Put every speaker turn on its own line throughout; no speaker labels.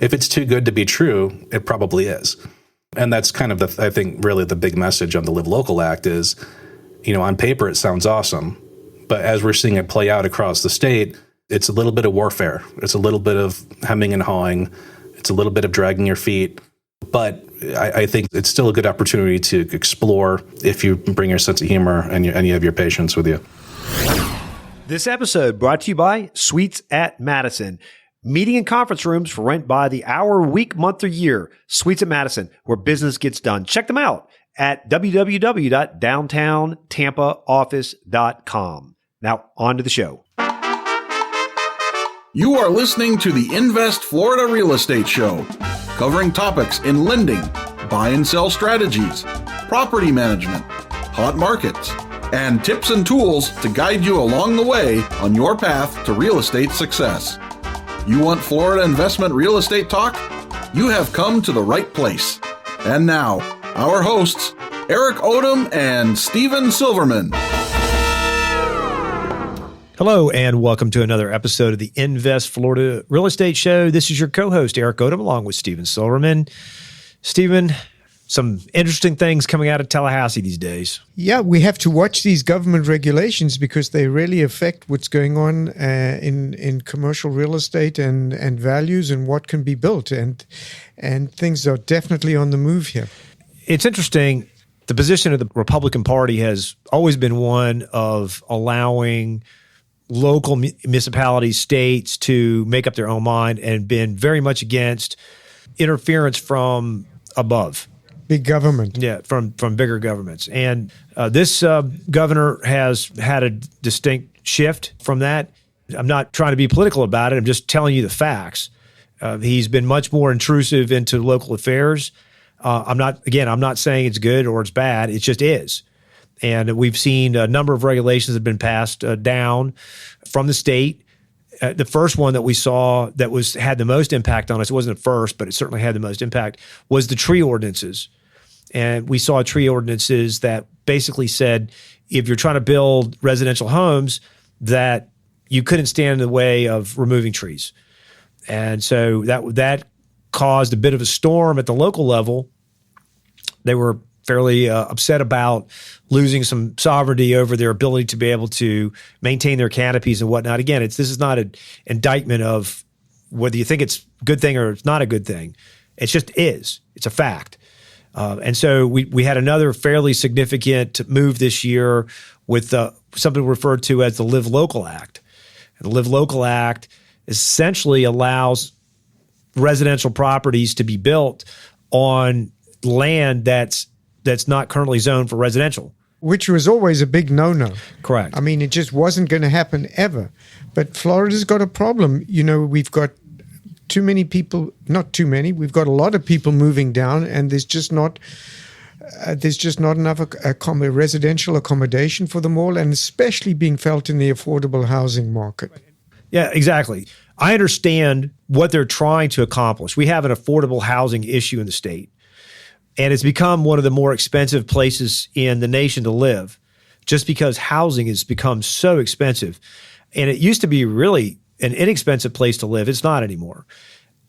if it's too good to be true, it probably is. And that's kind of I think really the big message of the Live Local Act is, on paper it sounds awesome, but as we're seeing it play out across the state, it's a little bit of warfare. It's a little bit of hemming and hawing. It's a little bit of dragging your feet. But I think it's still a good opportunity to explore if you bring your sense of humor and you have your patience with you.
This episode brought to you by Suites at Madison. Meeting and conference rooms for rent by the hour, week, month, or year. Suites at Madison, where business gets done. Check them out at www.downtowntampaoffice.com. Now, on to the show.
You are listening to the Invest Florida Real Estate Show, covering topics in lending, buy and sell strategies, property management, hot markets, and tips and tools to guide you along the way on your path to real estate success. You want Florida investment real estate talk? You have come to the right place. And now, our hosts, Eric Odom and Steven Silverman.
Hello, and welcome to another episode of the Invest Florida Real Estate Show. This is your co-host, Eric Odom, along with Steven Silverman. Steven, some interesting things coming out of Tallahassee these days.
Yeah, we have to watch these government regulations because they really affect what's going on in commercial real estate and values and what can be built. And things are definitely on the move here.
It's interesting. The position of the Republican Party has always been one of allowing local municipalities, states to make up their own mind and been very much against interference from above.
Big government.
Yeah, from bigger governments. And this governor has had a distinct shift from that. I'm not trying to be political about it. I'm just telling you the facts. He's been much more intrusive into local affairs. I'm not saying it's good or it's bad. It just is. And we've seen a number of regulations that have been passed down from the state. The first one that we saw that had the most impact on us, it wasn't the first, but it certainly had the most impact, was the tree ordinances. And we saw tree ordinances that basically said if you're trying to build residential homes, that you couldn't stand in the way of removing trees. And so that caused a bit of a storm at the local level. They were fairly upset about losing some sovereignty over their ability to be able to maintain their canopies and whatnot. Again, this is not an indictment of whether you think it's a good thing or it's not a good thing. It just is. It's a fact. And so we had another fairly significant move this year with something referred to as the Live Local Act. And the Live Local Act essentially allows residential properties to be built on land that's not currently zoned for residential.
Which was always a big no-no.
Correct.
I mean, it just wasn't going to happen ever. But Florida's got a problem. We've got too many people, not too many, we've got a lot of people moving down, and there's just not enough residential accommodation for them all, and especially being felt in the affordable housing market.
Yeah, exactly. I understand what they're trying to accomplish. We have an affordable housing issue in the state. And it's become one of the more expensive places in the nation to live just because housing has become so expensive. And it used to be really an inexpensive place to live. It's not anymore.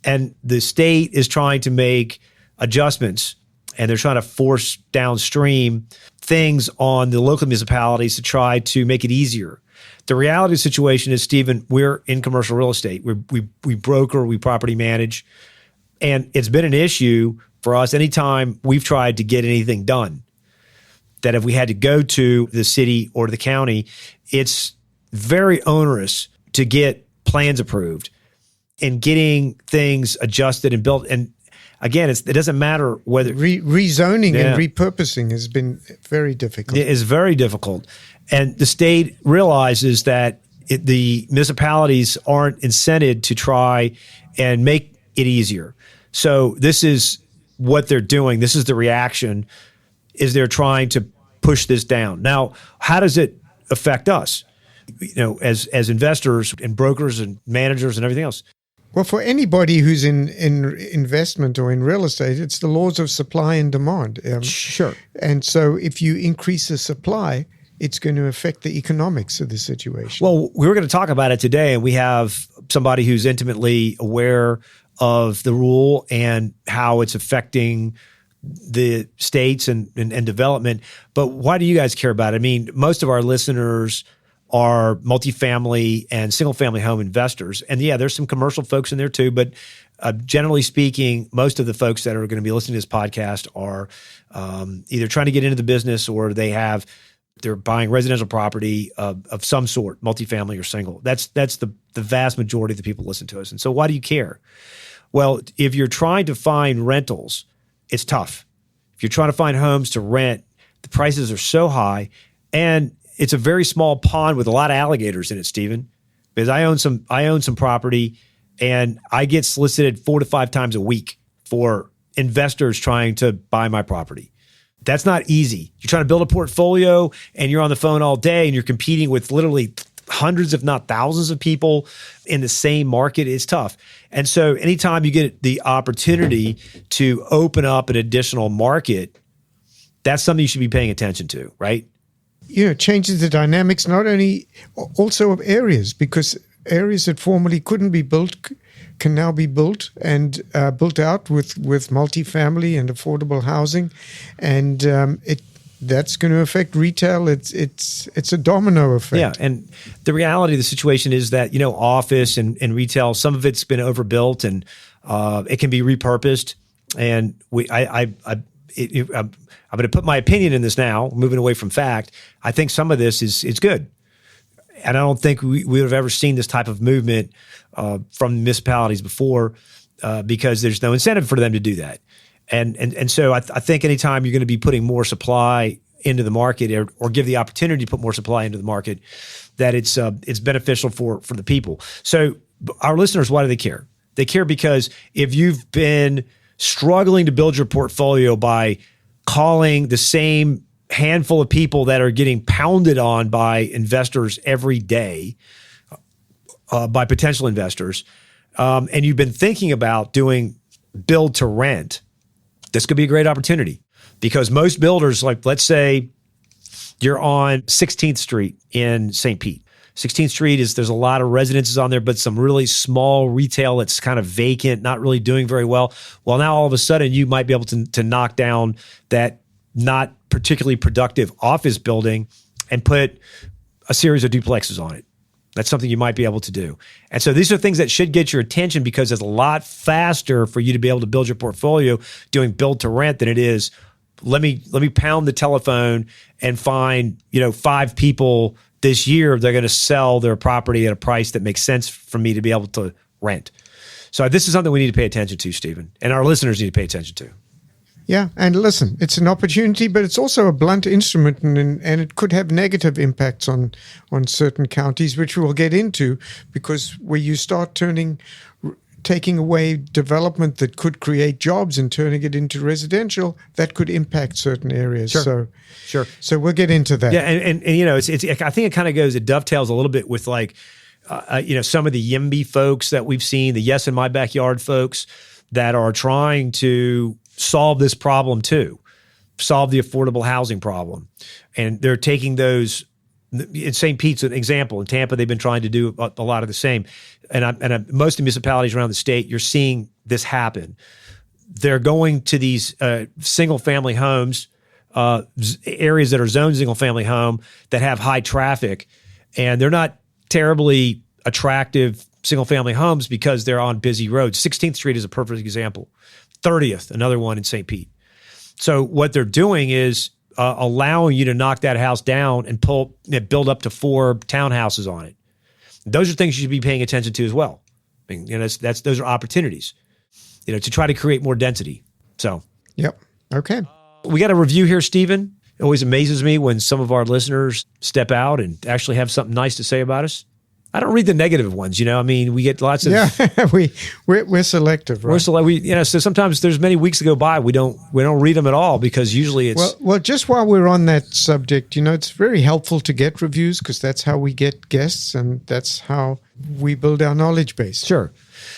And the state is trying to make adjustments, and they're trying to force downstream things on the local municipalities to try to make it easier. The reality of the situation is, Stephen, we're in commercial real estate. We broker, we property manage, and it's been an issue for us anytime we've tried to get anything done, that if we had to go to the city or the county, it's very onerous to get plans approved and getting things adjusted and built. And again, it doesn't matter whether
rezoning and repurposing has been very difficult.
It is very difficult. And the state realizes that the municipalities aren't incented to try and make it easier. So this is what they're doing. This is the reaction, is they're trying to push this down. Now, how does it affect us, as investors and brokers and managers and everything else?
Well, for anybody who's in investment or in real estate, it's the laws of supply and demand.
Sure.
And so if you increase the supply, it's going to affect the economics of the situation.
Well, we were going to talk about it today, and we have somebody who's intimately aware of the rule and how it's affecting the states and development. But why do you guys care about it? I mean, most of our listeners are multifamily and single family home investors. And yeah, there's some commercial folks in there too, but generally speaking, most of the folks that are going to be listening to this podcast are either trying to get into the business or they're buying residential property of some sort, multifamily or single. That's the vast majority of the people listen to us. And so why do you care? Well, if you're trying to find rentals, it's tough. If you're trying to find homes to rent, the prices are so high, and it's a very small pond with a lot of alligators in it, Stephen. Because I own some property, and I get solicited 4 to 5 times a week for investors trying to buy my property. That's not easy. You're trying to build a portfolio, and you're on the phone all day, and you're competing with literally hundreds, if not thousands of people in the same market. It's tough. And so anytime you get the opportunity to open up an additional market, that's something you should be paying attention to, right?
Changes the dynamics, not only also of areas, because areas that formerly couldn't be built can now be built and built out with multifamily and affordable housing. And that's going to affect retail. It's a domino effect.
Yeah, and the reality of the situation is that office and retail, some of it's been overbuilt and it can be repurposed. And I'm going to put my opinion in this now, moving away from fact. I think some of this is good, and I don't think we would have ever seen this type of movement from municipalities before because there's no incentive for them to do that. And so I think anytime you're going to be putting more supply into the market or give the opportunity to put more supply into the market, that it's beneficial for the people. So our listeners, why do they care? They care because if you've been struggling to build your portfolio by calling the same handful of people that are getting pounded on by investors every day, by potential investors, and you've been thinking about doing build to rent, this could be a great opportunity because most builders, like let's say you're on 16th Street in St. Pete. 16th Street there's a lot of residences on there, but some really small retail that's kind of vacant, not really doing very well. Well, now all of a sudden you might be able to knock down that not particularly productive office building and put a series of duplexes on it. That's something you might be able to do. And so these are things that should get your attention because it's a lot faster for you to be able to build your portfolio doing build to rent than it is let me pound the telephone and find 5 people this year they're going to sell their property at a price that makes sense for me to be able to rent. So this is something we need to pay attention to, Stephen, and our listeners need to pay attention to.
Yeah, and listen, it's an opportunity, but it's also a blunt instrument, and it could have negative impacts on certain counties, which we'll get into, because where you start taking away development that could create jobs and turning it into residential, that could impact certain areas.
Sure.
So we'll get into that.
Yeah, and it's I think it kind of it dovetails a little bit with like some of the YIMBY folks that we've seen, the Yes in My Backyard folks that are trying to solve this problem too, solve the affordable housing problem. And they're taking those, in St. Pete's an example, in Tampa, they've been trying to do a lot of the same. And most municipalities around the state, you're seeing this happen. They're going to these single family homes, areas that are zoned single family home that have high traffic, and they're not terribly attractive single family homes because they're on busy roads. 16th Street is a perfect example. 30th, another one in St. Pete. So what they're doing is allowing you to knock that house down and build up to 4 townhouses on it. Those are things you should be paying attention to as well. I mean, those are opportunities, to try to create more density. So,
yep. Okay.
We got a review here, Stephen. It always amazes me when some of our listeners step out and actually have something nice to say about us. I don't read the negative ones, I mean, we get lots of.
Yeah, we're selective, right?
So sometimes there's many weeks that go by we don't read them at all because usually it's.
Well, just while we're on that subject, it's very helpful to get reviews because that's how we get guests and that's how we build our knowledge base.
Sure.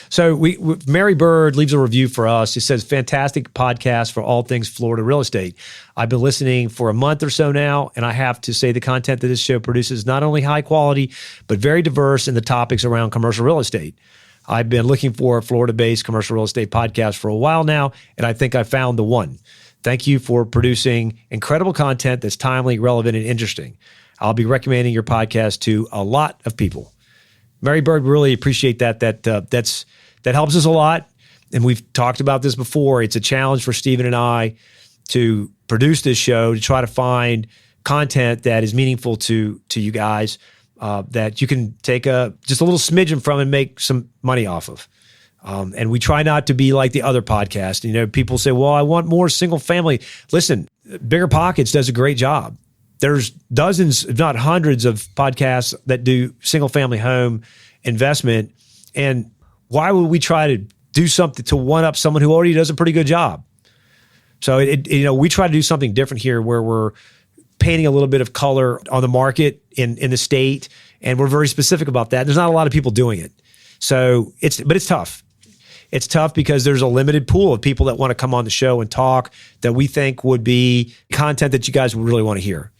So Mary Bird leaves a review for us. It says, fantastic podcast for all things Florida real estate. I've been listening for a month or so now, and I have to say the content that this show produces is not only high quality, but very diverse in the topics around commercial real estate. I've been looking for a Florida-based commercial real estate podcast for a while now, and I think I found the one. Thank you for producing incredible content that's timely, relevant, and interesting. I'll be recommending your podcast to a lot of people. Mary Bird, really appreciate that. That helps us a lot. And we've talked about this before. It's a challenge for Stephen and I to produce this show, to try to find content that is meaningful to you guys, that you can take just a little smidgen from and make some money off of. And we try not to be like the other podcasts. You know, people say, well, I want more single family. Listen, Bigger Pockets does a great job. There's dozens, if not hundreds, of podcasts that do single family home investment. And why would we try to do something to one up someone who already does a pretty good job? So, we try to do something different here where we're painting a little bit of color on the market in the state, and we're very specific about that. There's not a lot of people doing it. So it's tough. It's tough because there's a limited pool of people that want to come on the show and talk that we think would be content that you guys would really want to hear.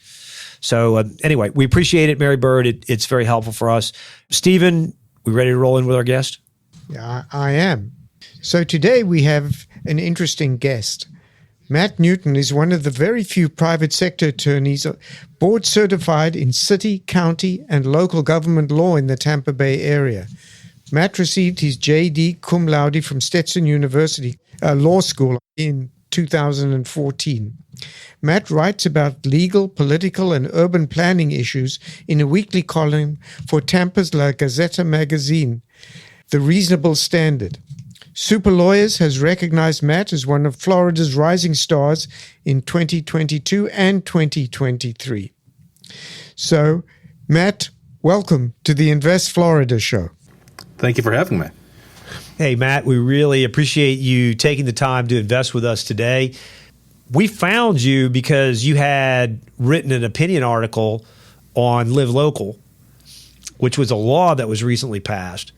So anyway, we appreciate it, Mary Bird. It's very helpful for us. Stephen, we ready to roll in with our guest?
Yeah, I am. So today we have an interesting guest. Matt Newton is one of the very few private sector attorneys board certified in city, county, and local government law in the Tampa Bay area. Matt received his JD cum laude from Stetson University Law School in 2014. Matt writes about legal, political, and urban planning issues in a weekly column for Tampa's La Gazeta magazine, The Reasonable Standard. Super Lawyers has recognized Matt as one of Florida's rising stars in 2022 and 2023. So, Matt, welcome to the Invest Florida show.
Thank you for having me.
Hey, Matt, we really appreciate you taking the time to invest with us today. We found you because you had written an opinion article on Live Local, which was a law that was recently passed.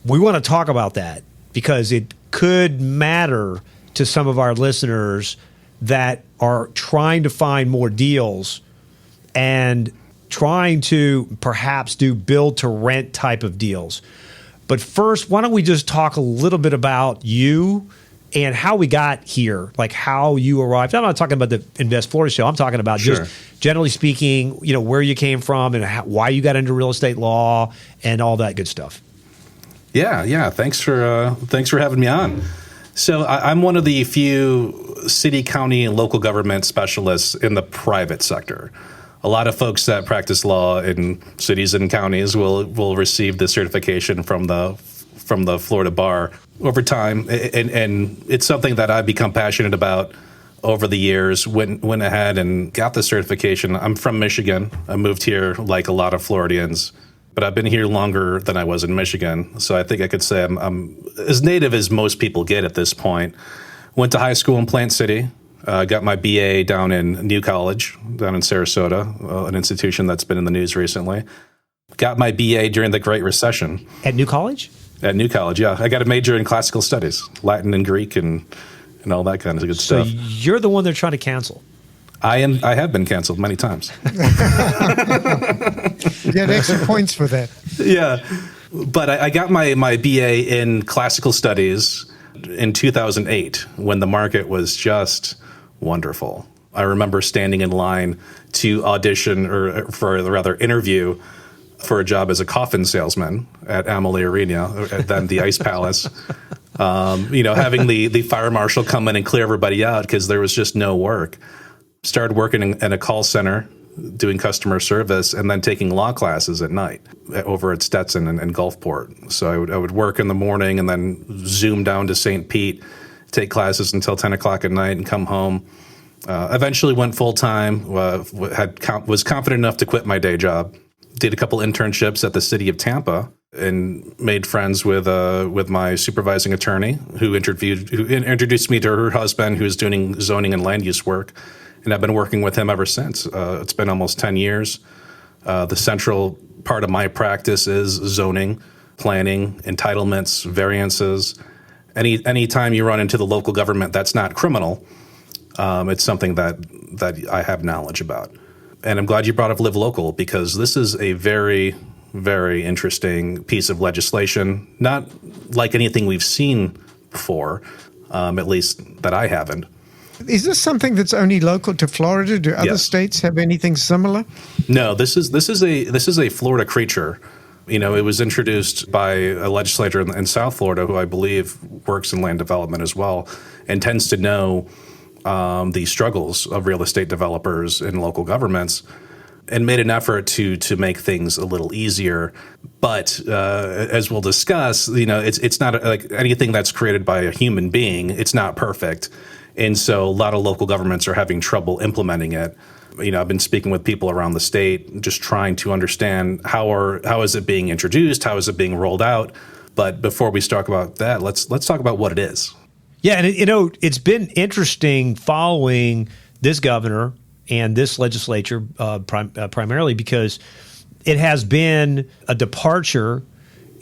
We want to talk about that because it could matter to some of our listeners that are trying to find more deals and trying to perhaps do build to rent type of deals. But first, why don't we just talk a little bit about you and how we got here, like how you arrived. I'm not talking about the Invest Florida show. I'm talking about just generally speaking, where you came from and why you got into real estate law and all that good stuff.
Yeah. Thanks for having me on. So I'm one of the few city, county, and local government specialists in the private sector. A lot of folks that practice law in cities and counties will receive the certification from the Florida Bar over time, and it's something that I've become passionate about over the years. Went ahead and got the certification. I'm from Michigan. I moved here like a lot of Floridians, but I've been here longer than I was in Michigan. So I think I could say I'm as native as most people get at this point. Went to high school in Plant City. Got my BA down in New College, down in Sarasota, an institution that's been in the news recently. Got my BA during the Great Recession.
At New College?
At New College, yeah. I got a major in classical studies, Latin and Greek and all that kind of good stuff.
So you're the one they're trying to cancel.
I have been canceled many times.
You get extra points for that.
Yeah. But I got my BA in classical studies in 2008 when the market was just wonderful. I remember standing in line to audition interview for a job as a coffin salesman at Amalie Arena, then the Ice Palace. Having the fire marshal come in and clear everybody out because there was just no work. Started working in a call center, doing customer service, and then taking law classes at night over at Stetson and Gulfport. So I would work in the morning and then zoom down to St. Pete, take classes until 10 o'clock at night and come home. Eventually went full-time, was confident enough to quit my day job. Did a couple internships at the city of Tampa and made friends with my supervising attorney who introduced me to her husband who's doing zoning and land use work. And I've been working with him ever since. It's been almost 10 years. The central part of my practice is zoning, planning, entitlements, variances. Any time you run into the local government that's not criminal, it's something that I have knowledge about. And I'm glad you brought up Live Local because this is a very very interesting piece of legislation. Not like anything we've seen before, at least that I haven't.
Is this something that's only local to Florida? Do other states have anything similar?
No, this is a Florida creature. It was introduced by a legislator in South Florida who I believe works in land development as well and tends to know the struggles of real estate developers and local governments, and made an effort to make things a little easier. But as we'll discuss, it's not like anything that's created by a human being. It's not perfect. And so a lot of local governments are having trouble implementing it. I've been speaking with people around the state, just trying to understand how is it being introduced, how is it being rolled out. But before we talk about that, let's talk about what it is.
Yeah, and it's been interesting following this governor and this legislature primarily because it has been a departure.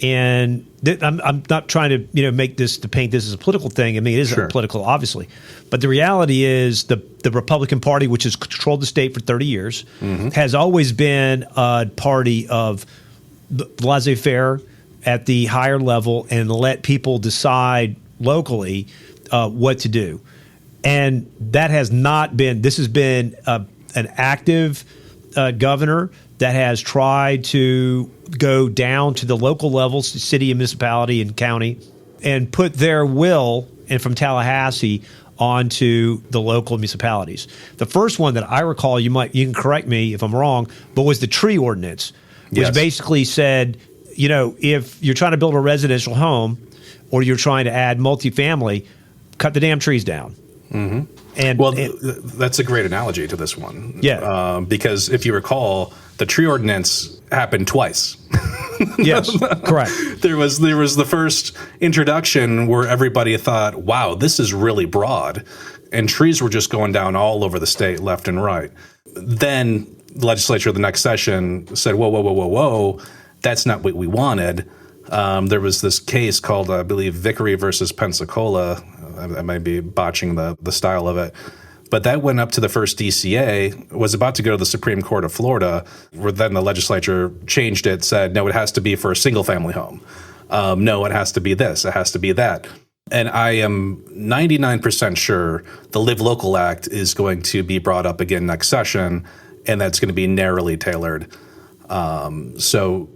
And I'm not trying to to paint this as a political thing. I mean, it is political, obviously, but the reality is the Republican Party, which has controlled the state for 30 years, has always been a party of laissez-faire at the higher level and let people decide locally what to do. And that has not been. This has been an active governor that has tried to go down to the local levels, city and municipality and county, and put their will, and from Tallahassee, onto the local municipalities. The first one that I recall, you can correct me if I'm wrong, but was the tree ordinance, which basically said, if you're trying to build a residential home or you're trying to add multifamily, cut the damn trees down.
Mm-hmm. And that's a great analogy to this one.
Yeah.
Because if you recall, the tree ordinance happened twice.
Yes, correct.
There was the first introduction where everybody thought, wow, this is really broad. And trees were just going down all over the state, left and right. Then the legislature, the next session, said, whoa, that's not what we wanted. There was this case called, I believe, Vickery versus Pensacola. I might be botching the style of it. But that went up to the first DCA, was about to go to the Supreme Court of Florida, where then the legislature changed it, said, no, it has to be for a single-family home. No, it has to be this. It has to be that. And I am 99% sure the Live Local Act is going to be brought up again next session, and that's going to be narrowly tailored. So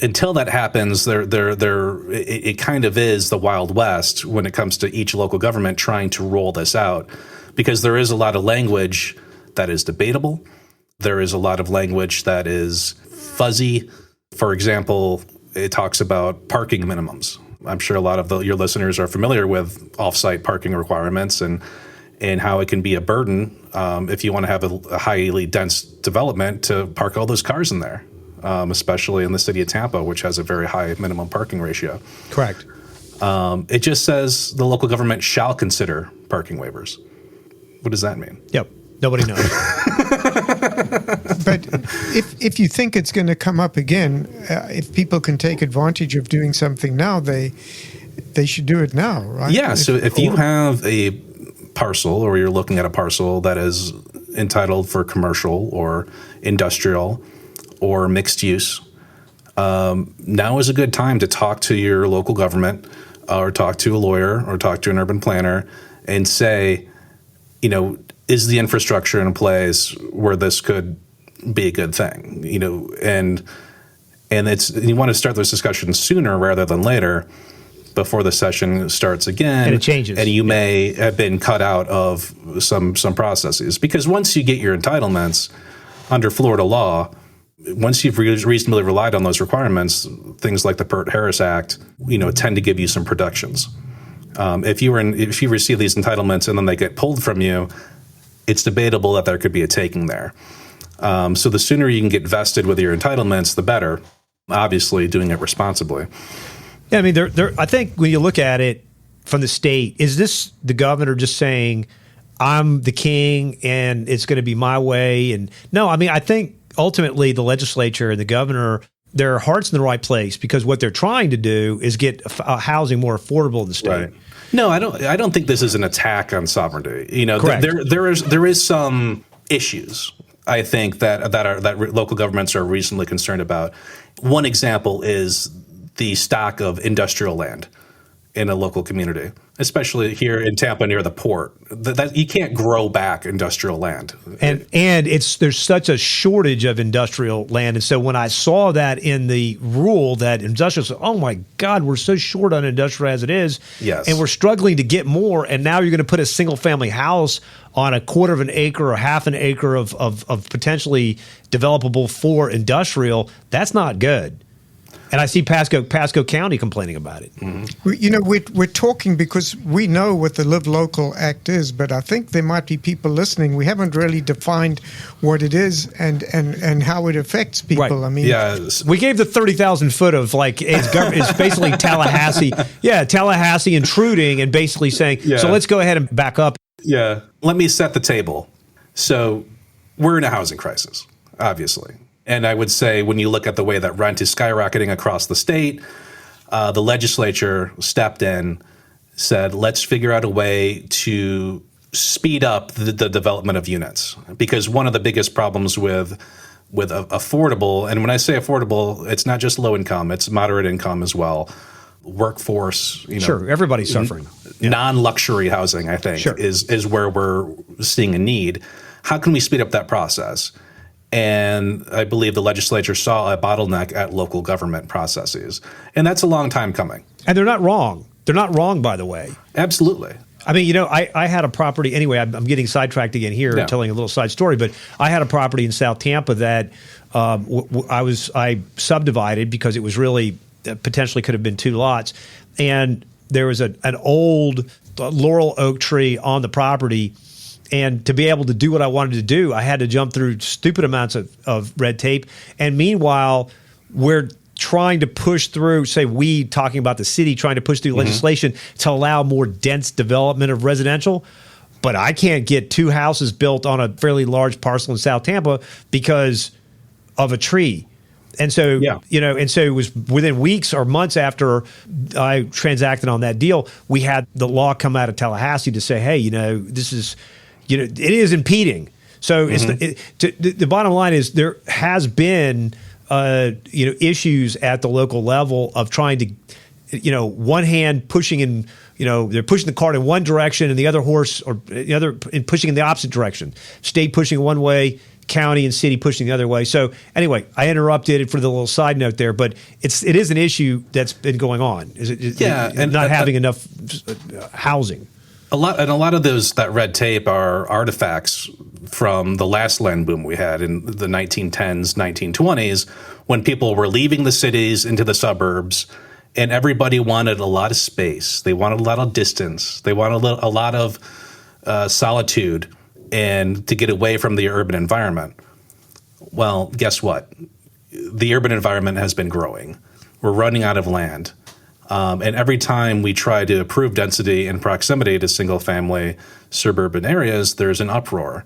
until that happens, it kind of is the Wild West when it comes to each local government trying to roll this out, because there is a lot of language that is debatable. There is a lot of language that is fuzzy. For example, it talks about parking minimums. I'm sure a lot of your listeners are familiar with off-site parking requirements and how it can be a burden if you want to have a highly dense development to park all those cars in there. Especially in the city of Tampa, which has a very high minimum parking ratio.
Correct.
It just says the local government shall consider parking waivers. What does that mean?
Yep. Nobody knows.
But if you think it's going to come up again, if people can take advantage of doing something now, they should do it now, right?
Yeah. So if you have a parcel, or you're looking at a parcel that is entitled for commercial or industrial or mixed use, now is a good time to talk to your local government or talk to a lawyer or talk to an urban planner and say, is the infrastructure in place where this could be a good thing? And you want to start those discussions sooner rather than later, before the session starts again.
And it changes.
And you may have been cut out of some processes, because once you get your entitlements under Florida law, once you've reasonably relied on those requirements, things like the Peart-Harris Act, tend to give you some protections. If you receive these entitlements and then they get pulled from you, it's debatable that there could be a taking there. So the sooner you can get vested with your entitlements, the better. Obviously, doing it responsibly.
Yeah, I mean, I think when you look at it from the state, is this the governor just saying, "I'm the king and it's going to be my way"? And no, I mean, I think ultimately the legislature and the governor, their heart's in the right place, because what they're trying to do is get housing more affordable in the state.
Right. No, I don't think this is an attack on sovereignty.
Correct.
There is some issues. I think that local governments are reasonably concerned about. One example is the stock of industrial land in a local community, especially here in Tampa near the port. That you can't grow back industrial land,
and there's such a shortage of industrial land, and so when I saw that in the rule that industrial, said, oh my God, we're so short on industrial as it is,
yes,
and we're struggling to get more, and now you're going to put a single family house on a quarter of an acre or half an acre of potentially developable for industrial. That's not good. And I see Pasco County complaining about it.
Mm-hmm.
We're talking because we know what the Live Local Act is, but I think there might be people listening. We haven't really defined what it is and how it affects people.
Right.
I mean,
we gave the 30,000 foot of like it's basically Tallahassee. Yeah, Tallahassee intruding and basically saying, so let's go ahead and back up.
Yeah. Let me set the table. So we're in a housing crisis, obviously. And I would say when you look at the way that rent is skyrocketing across the state, the legislature stepped in, said, let's figure out a way to speed up the development of units. Because one of the biggest problems with affordable, and when I say affordable, it's not just low income, it's moderate income as well, workforce,
sure, everybody's suffering.
Non-luxury housing, I think,
sure,
is where we're seeing a need. How can we speed up that process? And I believe the legislature saw a bottleneck at local government processes. And that's a long time coming.
And they're not wrong. They're not wrong, by the way.
Absolutely.
I mean, I had a property, anyway, I'm getting sidetracked again here, telling a little side story, but I had a property in South Tampa that I subdivided because it was really potentially could have been 2 lots. And there was an old laurel oak tree on the property. And to be able to do what I wanted to do, I had to jump through stupid amounts of red tape. And meanwhile, we're trying to push through, talking about the city, trying to push through legislation to allow more dense development of residential. But I can't get 2 houses built on a fairly large parcel in South Tampa because of a tree. And so, and so it was within weeks or months after I transacted on that deal, we had the law come out of Tallahassee to say, hey, this is... it is impeding. So the bottom line is there has been, issues at the local level of trying to, one hand pushing in, they're pushing the cart in one direction and the other horse or the other pushing in the opposite direction. State pushing one way, county and city pushing the other way. So anyway, I interrupted for the little side note there, but it is an issue that's been going on. And not having enough housing.
A lot of that red tape are artifacts from the last land boom we had in the 1910s, 1920s, when people were leaving the cities into the suburbs, and everybody wanted a lot of space. They wanted a lot of distance. They wanted a lot of solitude, and to get away from the urban environment. Well, guess what? The urban environment has been growing. We're running out of land. And every time we try to improve density and proximity to single-family suburban areas, there's an uproar.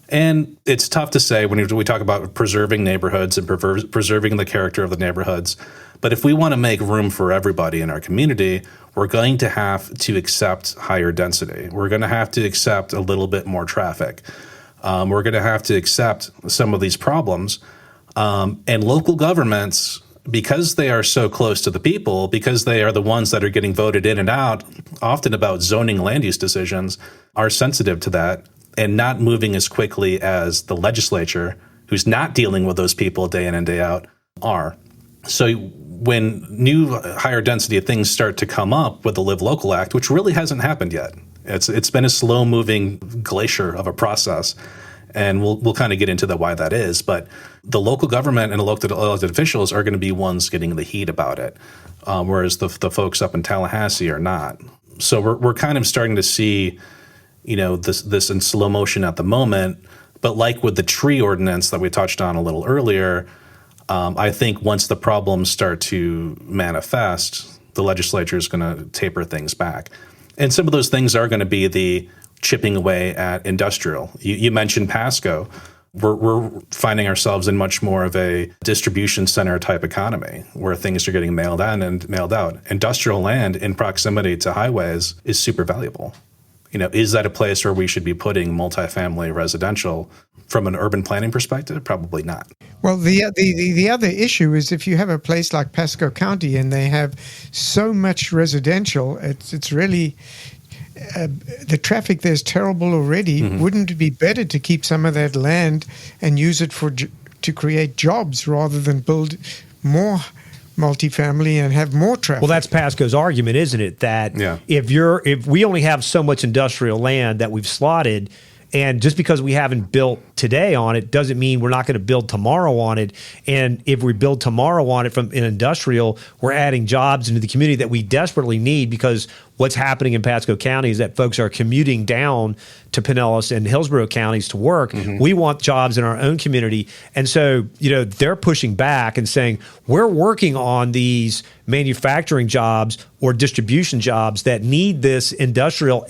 And it's tough to say when we talk about preserving neighborhoods and preserving the character of the neighborhoods. But if we want to make room for everybody in our community, we're going to have to accept higher density. We're going to have to accept a little bit more traffic. We're going to have to accept some of these problems. And local governments, because they are so close to the people, because they are the ones that are getting voted in and out, often about zoning land use decisions, are sensitive to that and not moving as quickly as the legislature, who's not dealing with those people day in and day out, are. So when new higher density things start to come up with the Live Local Act, which really hasn't happened yet, it's been a slow-moving glacier of a process. And we'll kind of get into why that is. But the local government and elected officials are going to be ones getting the heat about it, whereas the folks up in Tallahassee are not. So we're kind of starting to see, this in slow motion at the moment. But like with the tree ordinance that we touched on a little earlier, I think once the problems start to manifest, the legislature is going to taper things back. And some of those things are going to be the chipping away at industrial. You mentioned Pasco. We're finding ourselves in much more of a distribution center type economy where things are getting mailed in and mailed out. Industrial land in proximity to highways is super valuable. Is that a place where we should be putting multifamily residential from an urban planning perspective? Probably not.
Well, the other issue is if you have a place like Pasco County and they have so much residential, it's really the traffic there's terrible already.
Mm-hmm.
Wouldn't it be better to keep some of that land and use it to create jobs rather than build more multifamily and have more traffic?
Well, that's Pasco's argument, isn't it? That if we only have so much industrial land that we've slotted, and just because we haven't built today on it doesn't mean we're not going to build tomorrow on it. And if we build tomorrow on it from an industrial, we're adding jobs into the community that we desperately need, because what's happening in Pasco County is that folks are commuting down to Pinellas and Hillsborough counties to work. Mm-hmm. We want jobs in our own community. And so, they're pushing back and saying, we're working on these manufacturing jobs or distribution jobs that need this industrial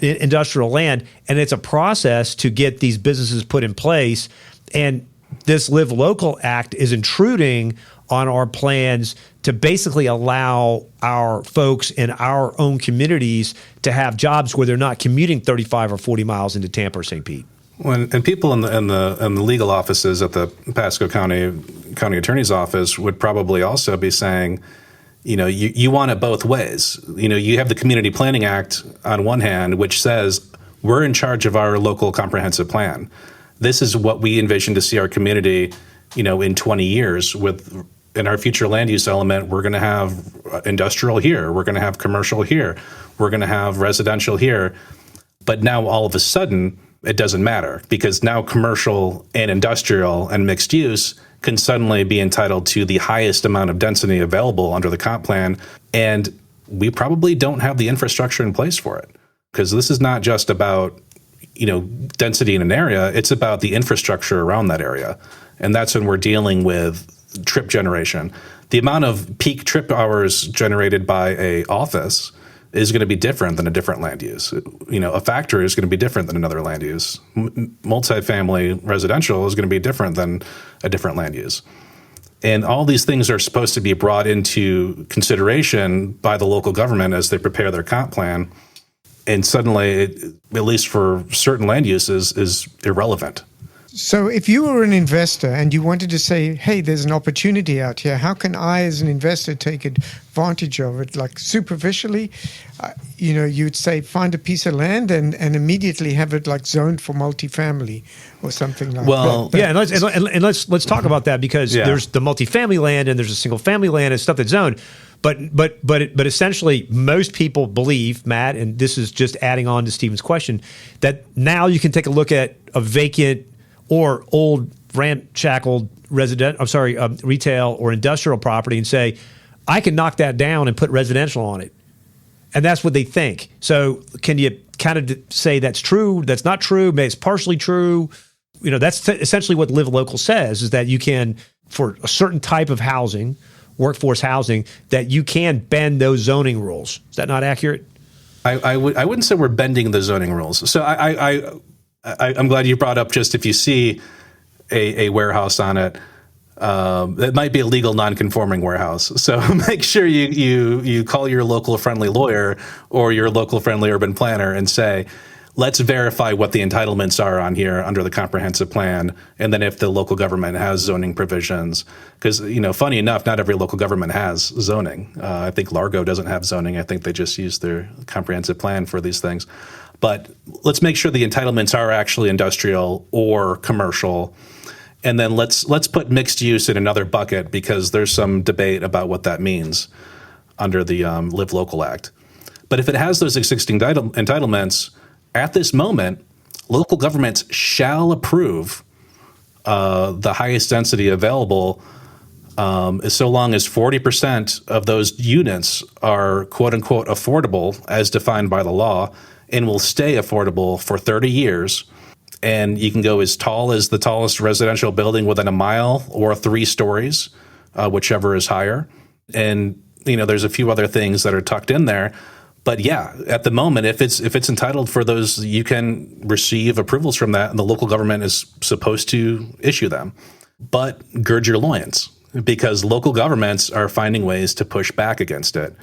industrial land, and it's a process to get these businesses put in place. And this Live Local Act is intruding on our plans to basically allow our folks in our own communities to have jobs where they're not commuting 35 or 40 miles into Tampa or St. Pete.
And people in the legal offices at the Pasco County Attorney's Office would probably also be saying, you want it both ways. You have the Community Planning Act on one hand, which says we're in charge of our local comprehensive plan. This is what we envision to see our community, in 20 years. In our future land use element, we're going to have industrial here. We're going to have commercial here. We're going to have residential here. But now all of a sudden, it doesn't matter, because now commercial and industrial and mixed use can suddenly be entitled to the highest amount of density available under the comp plan. And we probably don't have the infrastructure in place for it, because this is not just about, density in an area. It's about the infrastructure around that area. And that's when we're dealing with trip generation. The amount of peak trip hours generated by a office is going to be different than a different land use. A factory is going to be different than another land use. Multifamily residential is going to be different than a different land use. And all these things are supposed to be brought into consideration by the local government as they prepare their comp plan. And suddenly, at least for certain land uses, is irrelevant.
So if you were an investor and you wanted to say, hey, there's an opportunity out here, how can I as an investor take advantage of it? Like superficially, you'd say find a piece of land and immediately have it like zoned for multifamily or something like that.
Yeah, and let's talk about that, because there's the multifamily land and there's a single family land and stuff that's zoned. But essentially, most people believe, Matt, and this is just adding on to Stephen's question, that now you can take a look at a vacant or old ramshackled retail or industrial property and say, I can knock that down and put residential on it. And that's what they think. So can you kind of say that's true, that's not true, maybe it's partially true? That's essentially what Live Local says, is that you can, for a certain type of housing, workforce housing, that you can bend those zoning rules. Is that not accurate?
I wouldn't say we're bending the zoning rules. So I'm glad you brought up, just if you see a warehouse on it, it might be a legal non-conforming warehouse. So make sure you call your local friendly lawyer or your local friendly urban planner and say, let's verify what the entitlements are on here under the comprehensive plan. And then if the local government has zoning provisions, because, funny enough, not every local government has zoning. I think Largo doesn't have zoning. I think they just use their comprehensive plan for these things. But let's make sure the entitlements are actually industrial or commercial. And then let's put mixed use in another bucket, because there's some debate about what that means under the Live Local Act. But if it has those existing entitlements, at this moment, local governments shall approve the highest density available, so long as 40% of those units are quote unquote affordable as defined by the law, and will stay affordable for 30 years. And you can go as tall as the tallest residential building within a mile, or 3 stories, whichever is higher. And, there's a few other things that are tucked in there. But yeah, at the moment, if it's entitled for those, you can receive approvals from that, and the local government is supposed to issue them. But gird your loins, because local governments are finding ways to push back against it.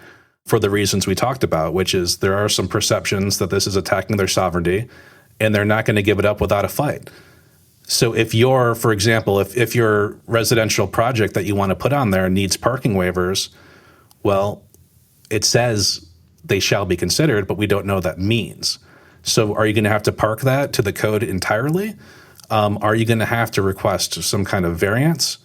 for the reasons we talked about, which is there are some perceptions that this is attacking their sovereignty, and they're not going to give it up without a fight. So if you're, for example, if your residential project that you want to put on there needs parking waivers, well, it says they shall be considered, but we don't know what that means. So are you going to have to park that to the code entirely? Are you going to have to request some kind of variance?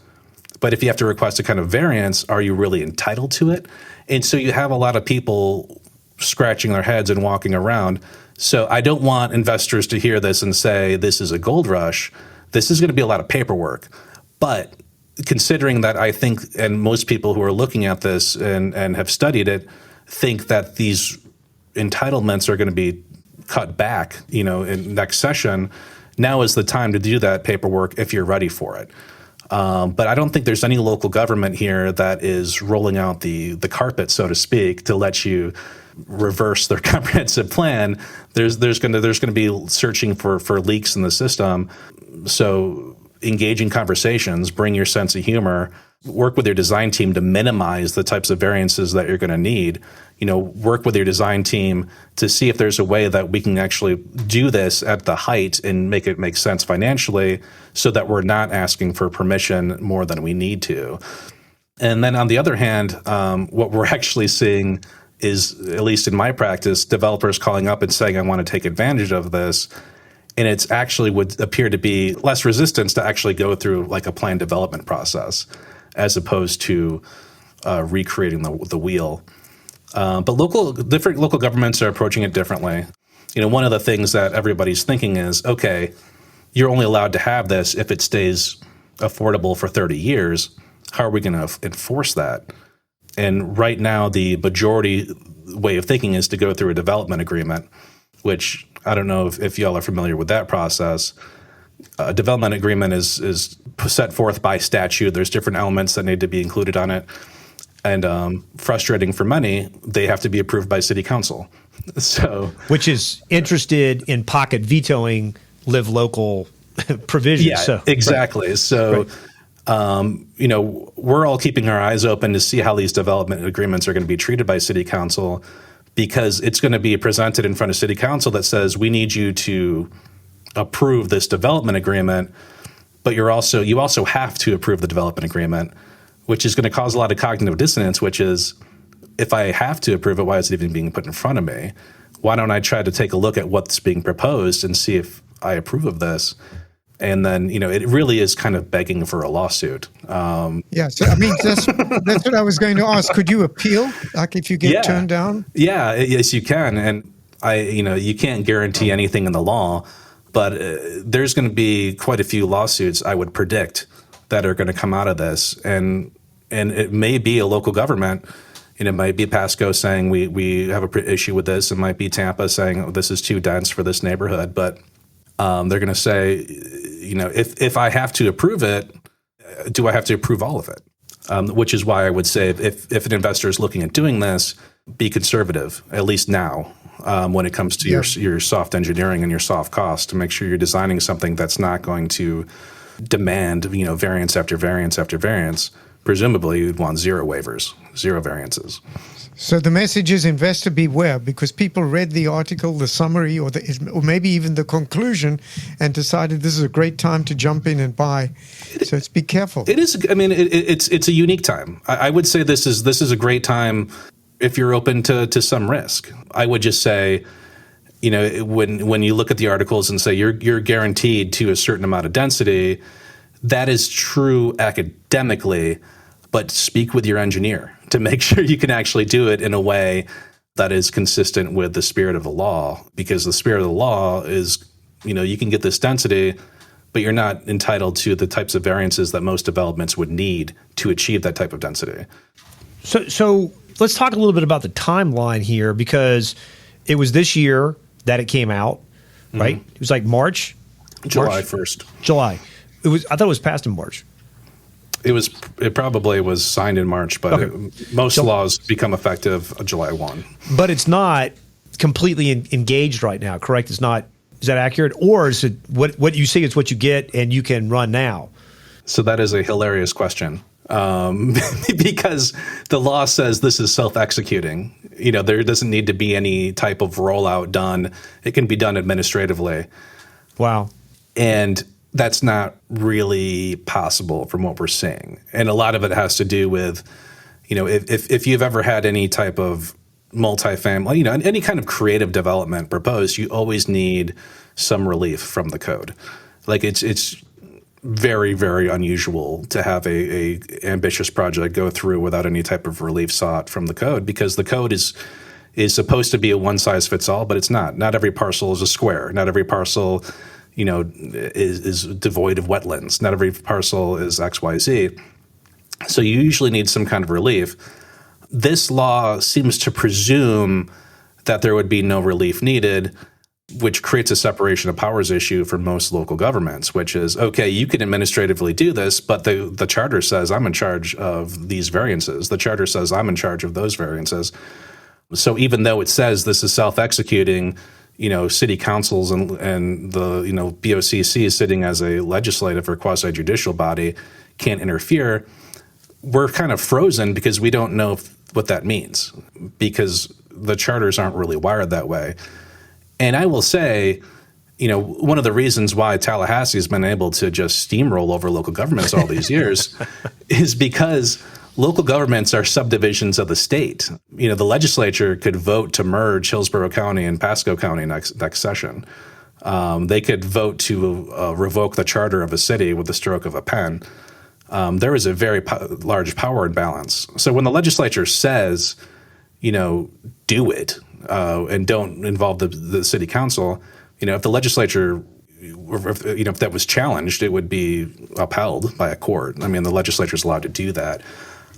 But if you have to request a kind of variance, are you really entitled to it? And so you have a lot of people scratching their heads and walking around. So I don't want investors to hear this and say, this is a gold rush. This is going to be a lot of paperwork. But considering that I think, and most people who are looking at this and have studied it, think that these entitlements are going to be cut back, in next session, now is the time to do that paperwork if you're ready for it. But I don't think there's any local government here that is rolling out the carpet, so to speak, to let you reverse their comprehensive plan. There's going to be searching for leaks in the system. So engaging conversations, bring your sense of humor, work with your design team to minimize the types of variances that you're going to need. Work with your design team to see if there's a way that we can actually do this at the height and make it make sense financially so that we're not asking for permission more than we need to. And then on the other hand, what we're actually seeing is, at least in my practice, developers calling up and saying, I want to take advantage of this. And it's actually would appear to be less resistance to actually go through like a planned development process as opposed to recreating the wheel. But different local governments are approaching it differently. One of the things that everybody's thinking is, okay, you're only allowed to have this if it stays affordable for 30 years. How are we going to enforce that? And right now, the majority way of thinking is to go through a development agreement, which I don't know if y'all are familiar with that process. A development agreement is set forth by statute. There's different elements that need to be included on it. And frustrating for many, they have to be approved by city council. So,
which is interested in pocket vetoing live local provisions.
Yeah,
so,
exactly. Right. So, right. We're all keeping our eyes open to see how these development agreements are going to be treated by city council, because it's going to be presented in front of city council that says, we need you to approve this development agreement, but you also have to approve the development agreement, which is going to cause a lot of cognitive dissonance, which is, if I have to approve it, why is it even being put in front of me? Why don't I try to take a look at what's being proposed and see if I approve of this? And then, it really is kind of begging for a lawsuit.
Yeah. So, that's what I was going to ask. Could you appeal, like if you get turned down?
Yeah, yes, you can. And you can't guarantee anything in the law, but there's going to be quite a few lawsuits, I would predict, that are going to come out of this. And it may be a local government, it might be Pasco saying we have an issue with this. It might be Tampa saying, this is too dense for this neighborhood. But they're going to say, if I have to approve it, do I have to approve all of it? Which is why I would say if an investor is looking at doing this, be conservative, at least now, when it comes to your soft engineering and your soft cost, to make sure you're designing something that's not going to demand, variance after variance after variance. Presumably, you'd want zero waivers, zero variances.
So the message is investor beware, because people read the article, the summary, or maybe even the conclusion, and decided this is a great time to jump in and buy. So be careful.
It is. It's a unique time. I would say this is a great time if you're open to some risk. I would just say, when you look at the articles and say you're guaranteed to a certain amount of density, that is true academically, but speak with your engineer to make sure you can actually do it in a way that is consistent with the spirit of the law, because the spirit of the law is, you can get this density, but you're not entitled to the types of variances that most developments would need to achieve that type of density.
So let's talk a little bit about the timeline here, because it was this year that it came out, right? Mm-hmm. It was like
July 1st.
July. I thought it was passed in March.
It probably was signed in March, but okay. Most laws become effective July 1.
But it's not completely engaged right now, correct? It's not. Is that accurate? Or is it what you see is what you get and you can run now?
So that is a hilarious question. because the law says this is self-executing. There doesn't need to be any type of rollout done. It can be done administratively.
Wow.
And that's not really possible from what we're seeing. And a lot of it has to do with, if you've ever had any type of multifamily, any kind of creative development proposed, you always need some relief from the code. Like it's very, very unusual to have a ambitious project go through without any type of relief sought from the code, because the code is supposed to be a one size fits all, but it's not. Not every parcel is a square. Not every parcel, is devoid of wetlands. Not every parcel is XYZ. So you usually need some kind of relief. This law seems to presume that there would be no relief needed, which creates a separation of powers issue for most local governments, which is, okay, you can administratively do this, but the charter says I'm in charge of these variances. The charter says I'm in charge of those variances. So even though it says this is self-executing, city councils and the, BOCC is sitting as a legislative or quasi-judicial body can't interfere, we're kind of frozen because we don't know what that means, because the charters aren't really wired that way. And I will say, one of the reasons why Tallahassee has been able to just steamroll over local governments all these years is because local governments are subdivisions of the state. The legislature could vote to merge Hillsborough County and Pasco County next session. They could vote to revoke the charter of a city with the stroke of a pen. There is a very large power imbalance. So when the legislature says, do it and don't involve the city council, if the legislature, if that was challenged, it would be upheld by a court. I mean, the legislature is allowed to do that.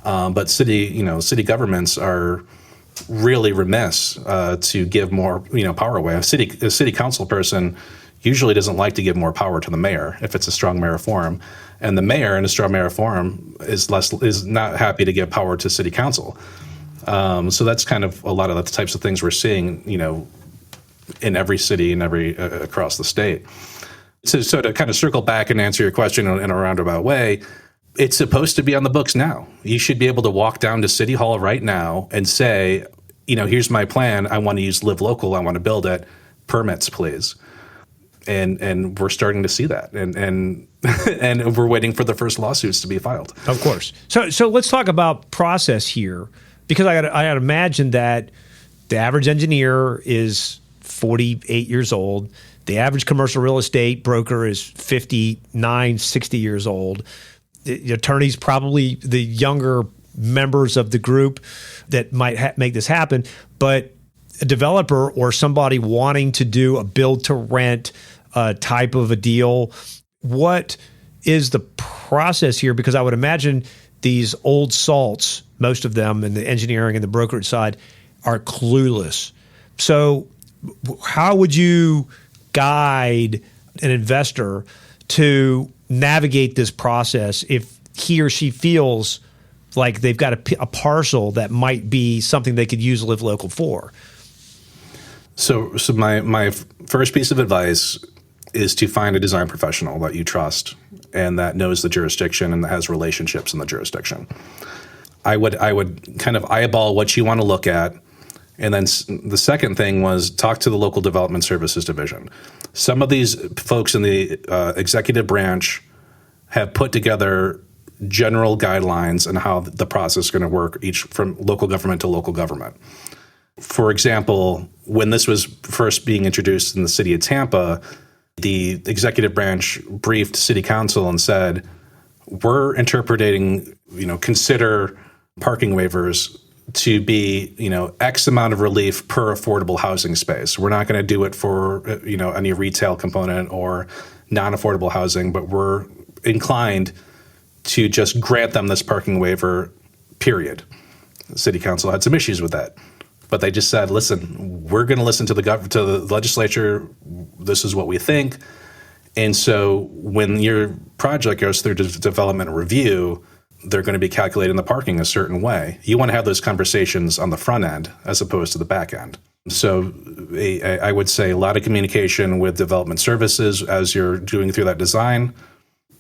But city governments are really remiss to give more, power away. A city council person usually doesn't like to give more power to the mayor if it's a strong mayor forum, and the mayor in a strong mayor forum is not happy to give power to city council. So that's kind of a lot of the types of things we're seeing, in every city and across the state. So to kind of circle back and answer your question in a roundabout way, it's supposed to be on the books now. You should be able to walk down to City Hall right now and say, here's my plan. I want to use Live Local. I want to build it. Permits, please. And we're starting to see that. And and we're waiting for the first lawsuits to be filed.
Of course. So let's talk about process here, because I gotta imagine that the average engineer is 48 years old. The average commercial real estate broker is 59, 60 years old. The attorney's probably the younger members of the group that might make this happen. But a developer or somebody wanting to do a build to rent type of a deal, what is the process here? Because I would imagine these old salts, most of them in the engineering and the brokerage side, are clueless. So how would you guide an investor to navigate this process if he or she feels like they've got a parcel that might be something they could use Live Local for?
So my first piece of advice is to find a design professional that you trust and that knows the jurisdiction and that has relationships in the jurisdiction. I would kind of eyeball what you want to look at. And then the second thing was talk to the local development services division. Some of these folks in the executive branch have put together general guidelines on how the process is going to work, each from local government to local government. For example, when this was first being introduced in the city of Tampa, the executive branch briefed city council and said, we're interpreting, consider parking waivers to be, X amount of relief per affordable housing space. We're not going to do it for, any retail component or non-affordable housing, but we're inclined to just grant them this parking waiver, period. The city council had some issues with that, but they just said, listen, we're going to listen to the legislature. This is what we think. And so when your project goes through development review, they're going to be calculating the parking a certain way. You want to have those conversations on the front end as opposed to the back end. So I would say a lot of communication with development services as you're doing through that design.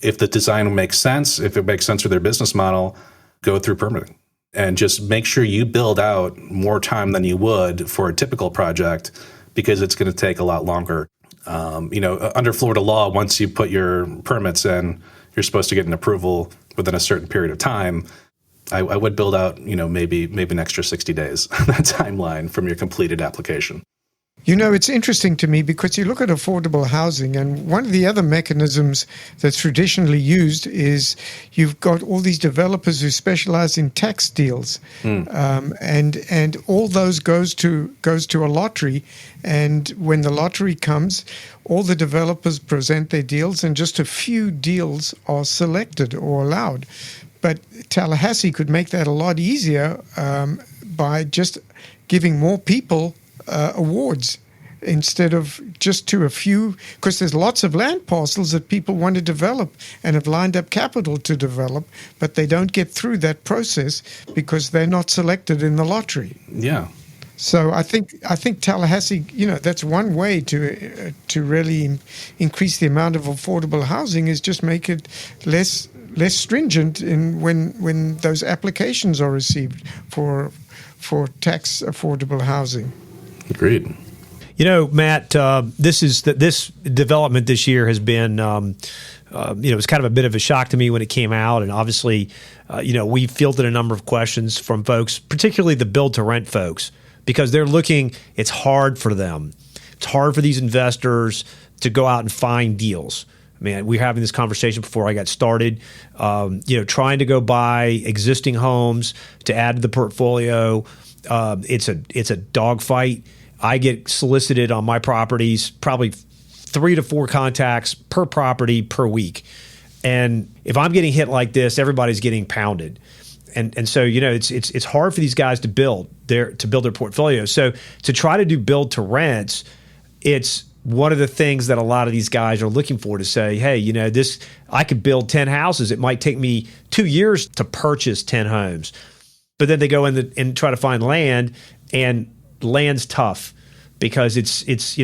if the design makes sense, if it makes sense for their business model, go through permitting. And just make sure you build out more time than you would for a typical project, because it's going to take a lot longer. Under Florida law, once you put your permits in, you're supposed to get an approval within a certain period of time. I would build out, maybe an extra 60 days, that timeline from your completed application.
It's interesting to me because you look at affordable housing, and one of the other mechanisms that's traditionally used is you've got all these developers who specialize in tax deals, and all those goes to a lottery. And when the lottery comes, all the developers present their deals, and just a few deals are selected or allowed. But Tallahassee could make that a lot easier by just giving more people awards instead of just to a few, because there's lots of land parcels that people want to develop and have lined up capital to develop, but they don't get through that process because they're not selected in the lottery.
Yeah.
So I think Tallahassee, that's one way to really increase the amount of affordable housing, is just make it less stringent in when those applications are received for tax affordable housing.
Agreed.
Matt, this development this year has been, it was kind of a bit of a shock to me when it came out. And obviously, we fielded a number of questions from folks, particularly the build-to-rent folks, because they're looking, it's hard for them. It's hard for these investors to go out and find deals. I mean, we were having this conversation before I got started, trying to go buy existing homes to add to the portfolio. It's a dogfight. I get solicited on my properties, probably 3 to 4 contacts per property per week. And if I'm getting hit like this, everybody's getting pounded. And so, it's hard for these guys to build their portfolio. So to try to do build to rents, it's one of the things that a lot of these guys are looking for, to say, hey, I could build 10 houses. It might take me 2 years to purchase 10 homes. But then they go in and try to find land, and land's tough, because it's if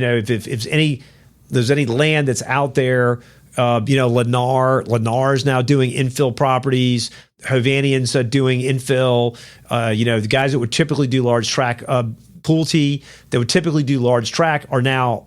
there's any land that's out there, Lennar is now doing infill properties. Hovanian's doing infill. The guys that would typically do large tract, Pulte, that would typically do large tract, are now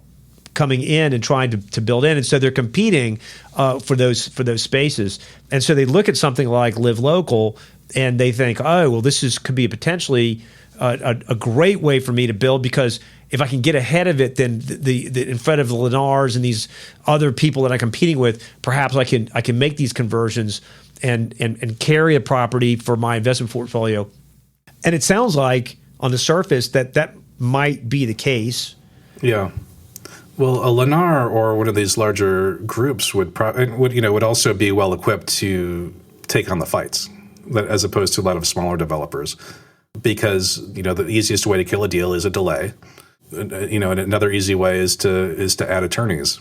coming in and trying to build in, and so they're competing for those spaces. And so they look at something like Live Local, and they think, oh, well, could be potentially a great way for me to build, because if I can get ahead of it, then the in front of the Lennars and these other people that I'm competing with, perhaps I can make these conversions and carry a property for my investment portfolio. And it sounds like on the surface that might be the case.
Yeah. Well, a Lennar or one of these larger groups would also be well equipped to take on the fights, as opposed to a lot of smaller developers, because the easiest way to kill a deal is a delay. And another easy way is to add attorneys,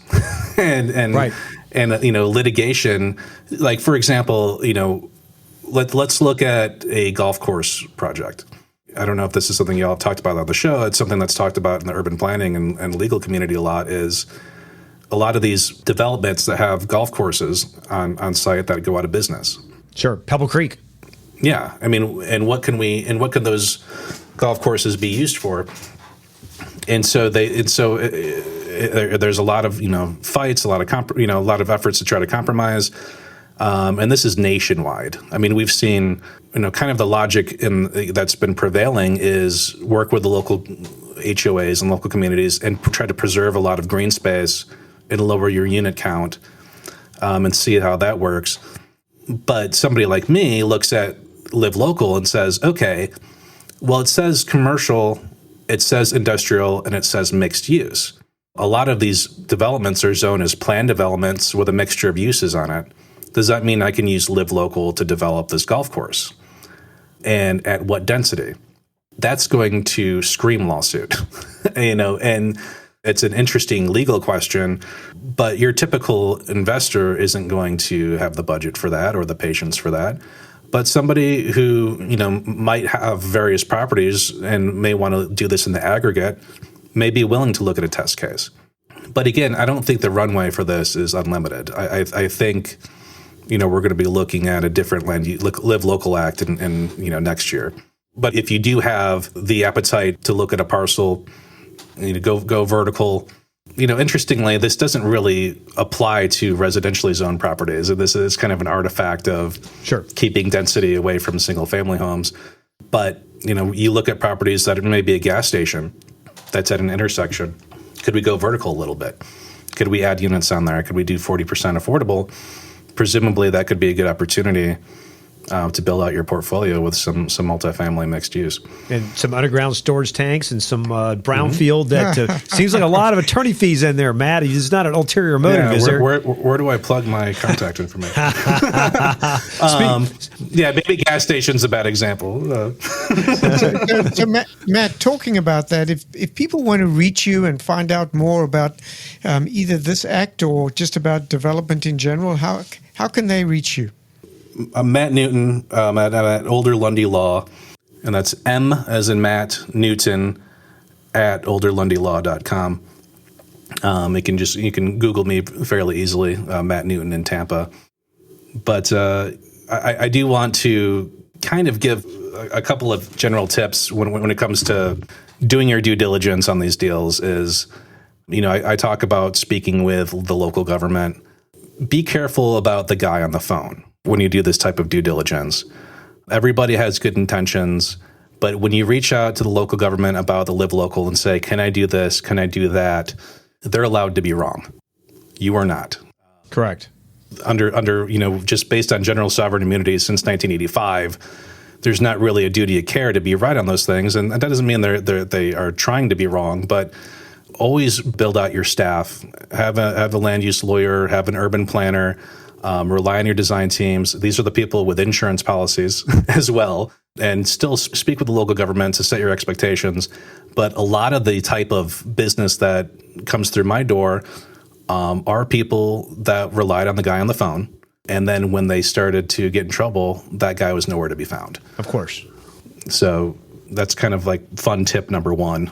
and
right.
And litigation. Like, for example, let's look at a golf course project. I don't know if this is something y'all have talked about on the show. It's something that's talked about in the urban planning and legal community a lot. Is a lot of these developments that have golf courses on site that go out of business.
Sure, Pebble Creek.
Yeah, I mean, and what can those golf courses be used for? And so there's a lot of fights, a lot of efforts to try to compromise, and this is nationwide. I mean, we've seen kind of the logic that's been prevailing is work with the local HOAs and local communities and try to preserve a lot of green space and lower your unit count, and see how that works. But somebody like me looks at Live Local and says, okay, well, it says commercial, it says industrial, and it says mixed use. A lot of these developments are zoned as planned developments with a mixture of uses on it. Does that mean I can use Live Local to develop this golf course? And at what density? That's going to scream lawsuit, and it's an interesting legal question, but your typical investor isn't going to have the budget for that or the patience for that. But somebody who, might have various properties and may want to do this in the aggregate may be willing to look at a test case. But again, I don't think the runway for this is unlimited. I think we're going to be looking at a different Live Local Act in next year. But if you do have the appetite to look at a parcel, go vertical. Interestingly, this doesn't really apply to residentially zoned properties. This is kind of an artifact of keeping density away from single family homes. But, you look at properties that may be a gas station that's at an intersection. Could we go vertical a little bit? Could we add units on there? Could we do 40% affordable? Presumably that could be a good opportunity to build out your portfolio with some multifamily mixed use.
And some underground storage tanks and some brownfield that seems like a lot of attorney fees in there, Matt. It's not an ulterior motive, is there?
Where do I plug my contact information? Maybe gas station's a bad example.
So Matt, talking about that, if people want to reach you and find out more about either this act or just about development in general, how can they reach you?
I'm Matt Newton at Older Lundy Law, and that's M as in Matt Newton at olderlundylaw.com. You can Google me fairly easily, Matt Newton in Tampa. But I do want to kind of give a couple of general tips when it comes to doing your due diligence on these deals. I talk about speaking with the local government. Be careful about the guy on the phone when you do this type of due diligence. Everybody has good intentions, but when you reach out to the local government about the Live Local and say, can I do this? Can I do that? They're allowed to be wrong. You are not.
Correct.
Under just based on general sovereign immunity since 1985, there's not really a duty of care to be right on those things. And that doesn't mean they are trying to be wrong, but always build out your staff. Have a land use lawyer, have an urban planner, rely on your design teams. These are the people with insurance policies as well, and still speak with the local government to set your expectations. But a lot of the type of business that comes through my door are people that relied on the guy on the phone. And then when they started to get in trouble, that guy was nowhere to be found.
Of course.
So that's kind of like fun tip number one.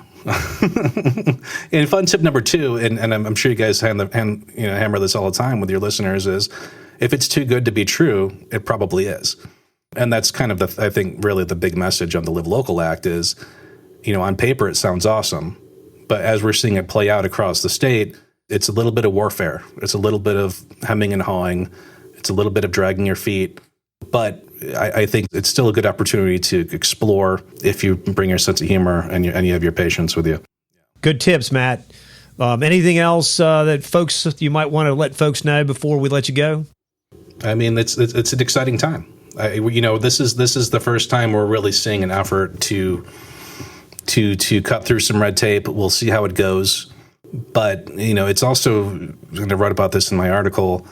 And fun tip number two, and I'm sure you guys hammer this all the time with your listeners, is if it's too good to be true, it probably is. And that's kind of I think really the big message on the Live Local Act is, on paper it sounds awesome, but as we're seeing it play out across the state, it's a little bit of warfare. It's a little bit of hemming and hawing. It's a little bit of dragging your feet. But I think it's still a good opportunity to explore if you bring your sense of humor and you have your patience with you.
Good tips, Matt. Anything else that you might want to let folks know before we let you go?
I mean, it's an exciting time. This is the first time we're really seeing an effort to cut through some red tape. We'll see how it goes. But, it's also, and I wrote about this in my article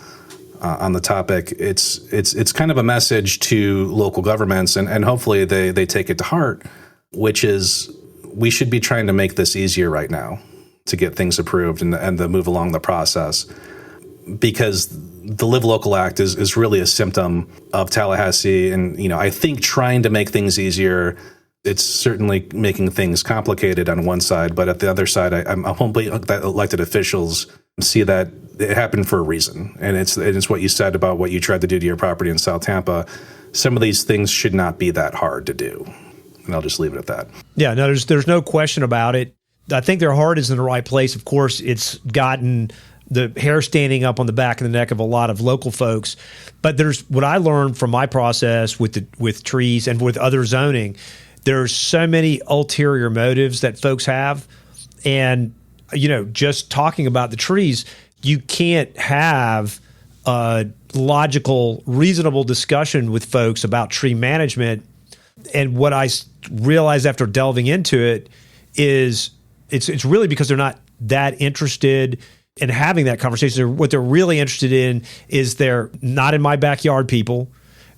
on the topic, it's kind of a message to local governments, and hopefully they take it to heart, which is we should be trying to make this easier right now to get things approved and to move along the process. Because the Live Local Act is really a symptom of Tallahassee. And, I think trying to make things easier, it's certainly making things complicated on one side. But at the other side, I'm hoping that elected officials see that it happened for a reason. And it's what you said about what you tried to do to your property in South Tampa. Some of these things should not be that hard to do. And I'll just leave it at that.
Yeah, no, there's no question about it. I think their heart is in the right place. Of course, it's gotten the hair standing up on the back of the neck of a lot of local folks. But there's what I learned from my process with trees and with other zoning. There's so many ulterior motives that folks have. And, just talking about the trees, you can't have a logical, reasonable discussion with folks about tree management. And what I realized after delving into it is it's really because they're not that interested in having that conversation. What they're really interested in is they're not in my backyard people,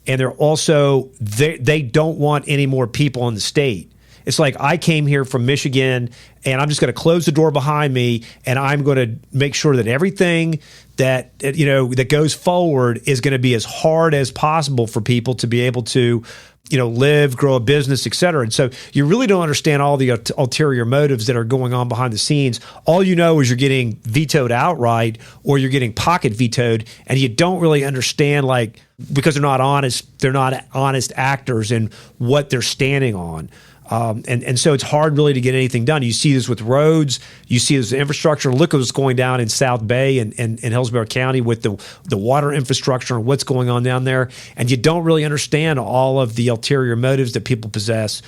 and they're also they don't want any more people in the state. It's like I came here from Michigan, and I'm just going to close the door behind me, and I'm going to make sure that everything that that goes forward is going to be as hard as possible for people to be able to live, grow a business, et cetera. And so you really don't understand all the ulterior motives that are going on behind the scenes. All you know is you're getting vetoed outright or you're getting pocket vetoed, and you don't really understand, because they're not honest actors in what they're standing on. And so it's hard really to get anything done. You see this with roads. You see this with infrastructure. Look at what's going down in South Bay and Hillsborough County with the water infrastructure and what's going on down there. And you don't really understand all of the ulterior motives that people possess,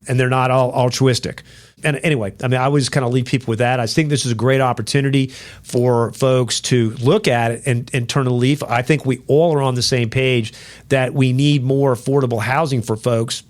and they're not all altruistic. And anyway, I always kind of leave people with that. I think this is a great opportunity for folks to look at it and turn a leaf. I think we all are on the same page that we need more affordable housing for folks.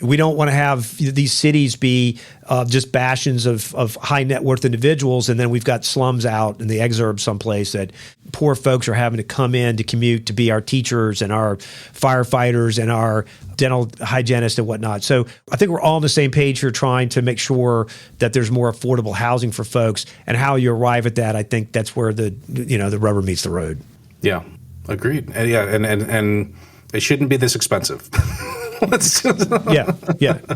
We don't want to have these cities be just bastions of high net worth individuals, and then we've got slums out in the exurbs someplace that poor folks are having to come in to commute to be our teachers and our firefighters and our dental hygienists and whatnot. So I think we're all on the same page here trying to make sure that there's more affordable housing for folks, and how you arrive at that, I think that's where the rubber meets the road.
Yeah, agreed. And it shouldn't be this expensive.
Yeah,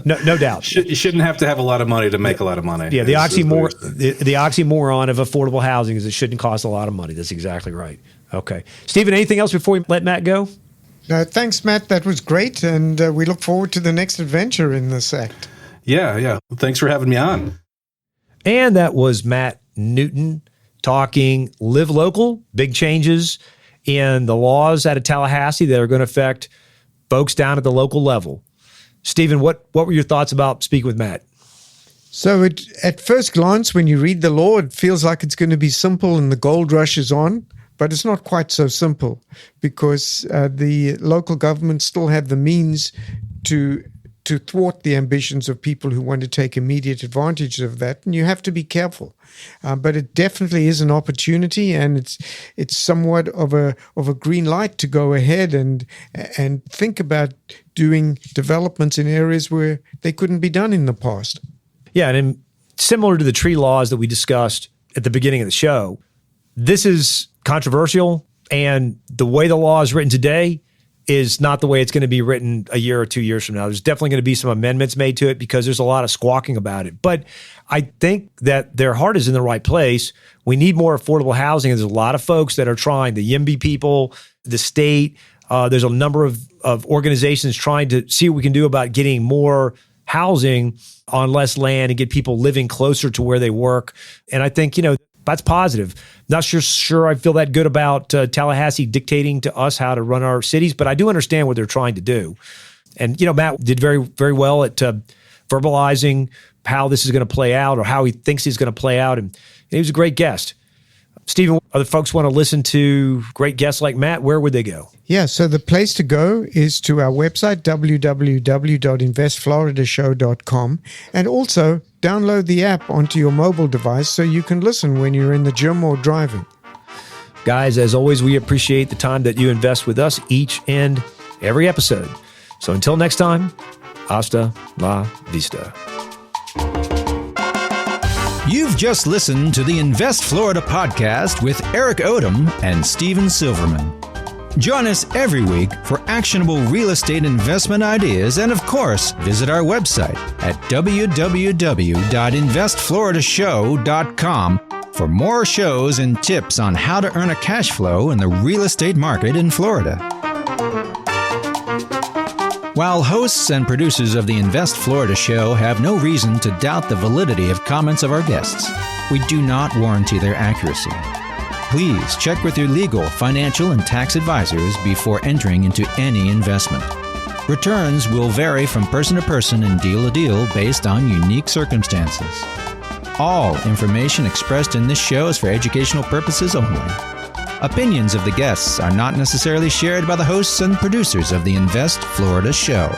no doubt.
You shouldn't have to have a lot of money to make a lot of money.
Yeah, the oxymoron of affordable housing is it shouldn't cost a lot of money. That's exactly right. Okay. Stephen, anything else before we let Matt go?
No, thanks, Matt. That was great, and we look forward to the next adventure in this act.
Yeah. Thanks for having me on.
And that was Matt Newton talking Live Local, big changes in the laws out of Tallahassee that are going to affect folks down at the local level. Stephen, what were your thoughts about speaking with Matt?
So at first glance, when you read the law, it feels like it's going to be simple and the gold rush is on, but it's not quite so simple, because the local governments still have the means to thwart the ambitions of people who want to take immediate advantage of that, and you have to be careful. But it definitely is an opportunity, and it's somewhat of a green light to go ahead and think about doing developments in areas where they couldn't be done in the past.
Yeah, and similar to the tree laws that we discussed at the beginning of the show, this is controversial, and the way the law is written today is not the way it's going to be written a year or 2 years from now. There's definitely going to be some amendments made to it because there's a lot of squawking about it. But I think that their heart is in the right place. We need more affordable housing. There's a lot of folks that are trying, the YIMBY people, the state. There's a number of organizations trying to see what we can do about getting more housing on less land and get people living closer to where they work. And I think, that's positive. Not sure I feel that good about Tallahassee dictating to us how to run our cities, but I do understand what they're trying to do. And, Matt did very, very well at verbalizing how this is going to play out or how he thinks he's going to play out. And he was a great guest. Stephen, other folks want to listen to great guests like Matt, where would they go?
Yeah, so the place to go is to our website, www.investfloridashow.com, and also download the app onto your mobile device so you can listen when you're in the gym or driving.
Guys, as always, we appreciate the time that you invest with us each and every episode. So until next time, hasta la vista.
You've just listened to the Invest Florida podcast with Eric Odom and Stephen Silverman. Join us every week for actionable real estate investment ideas, and of course, visit our website at www.investfloridashow.com for more shows and tips on how to earn a cash flow in the real estate market in Florida. While hosts and producers of the Invest Florida show have no reason to doubt the validity of comments of our guests, we do not warranty their accuracy. Please check with your legal, financial, and tax advisors before entering into any investment. Returns will vary from person to person and deal to deal based on unique circumstances. All information expressed in this show is for educational purposes only. Opinions of the guests are not necessarily shared by the hosts and producers of the Invest Florida show.